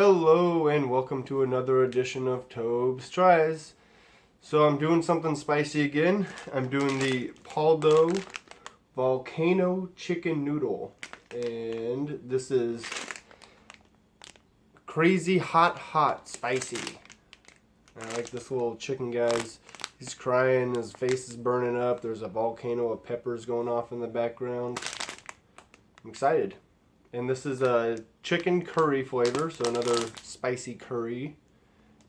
Hello and welcome to another edition of TobesTries. So I'm doing something spicy again. I'm doing the Paldo Volcano chicken noodle. And this is crazy hot spicy. I like this little chicken, guys. He's crying, his face is burning up. There's a volcano of peppers going off in the background. I'm excited. And this is a chicken curry flavor, so another spicy curry.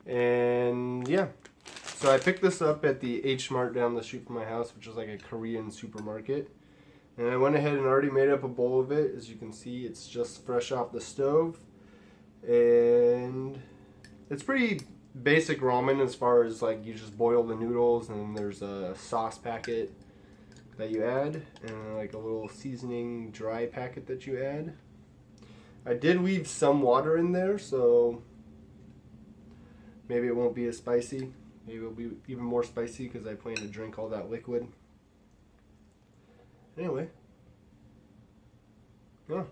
And yeah, so I picked this up at the H Mart down the street from my house, which is like a Korean supermarket. And I went ahead and already made up a bowl of it. As you can see, it's just fresh off the stove. And it's pretty basic ramen as far as like you just boil the noodles and then there's a sauce packet that you add and like a little seasoning dry packet that you add. I did leave some water in there, so maybe it won't be as spicy. Maybe it'll be even more spicy because I plan to drink all that liquid. Anyway. Yeah.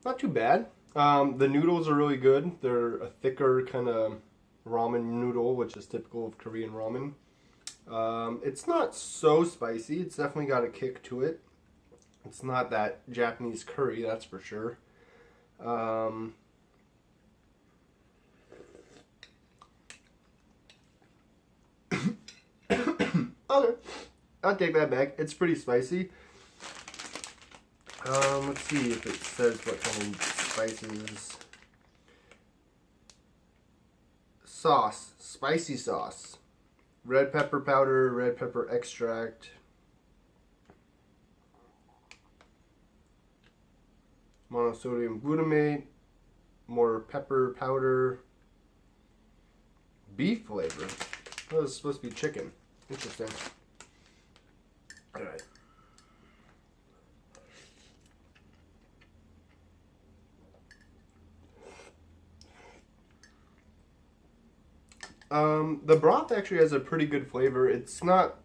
Not too bad. The noodles are really good. They're a thicker kind of ramen noodle, which is typical of Korean ramen. It's not so spicy. It's definitely got a kick to it. It's not that Japanese curry, that's for sure. Okay, I'll take that back. It's pretty spicy. Let's see if it says what kind of spices. Sauce, spicy sauce, red pepper powder, red pepper extract, monosodium glutamate, more pepper powder, beef flavor. Oh, this is supposed to be chicken. Interesting. All right. The broth actually has a pretty good flavor. It's not,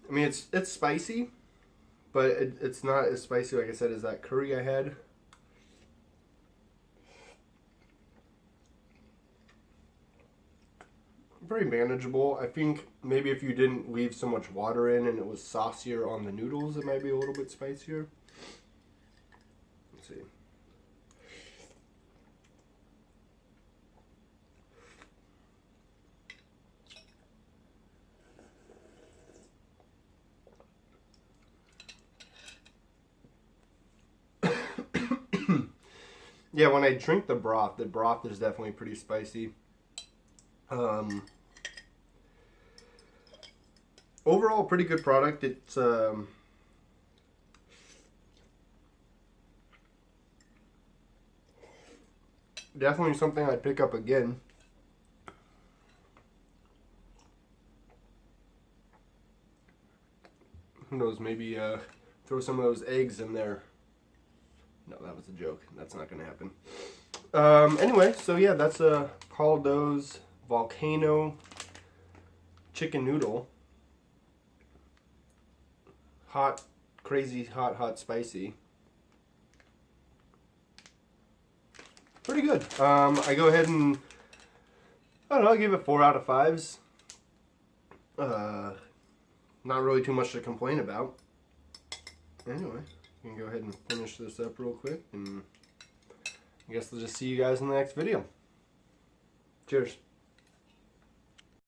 I mean, it's spicy, but it's not as spicy, like I said, as that curry I had. Very manageable. I think maybe if you didn't leave so much water in and it was saucier on the noodles, it might be a little bit spicier. Let's see. Yeah, when I drink the broth is definitely pretty spicy. Overall, pretty good product. It's definitely something I'd pick up again. Who knows, maybe throw some of those eggs in there. No, that was a joke. That's not going to happen. Anyway, so yeah, that's Paldo's Volcano chicken noodle. Hot, crazy, hot, spicy. Pretty good. I go ahead and, I don't know, I'll give it 4 out of 5s. Not really too much to complain about. Anyway. We can go ahead and finish this up real quick, and I guess I'll just see you guys in the next video. Cheers.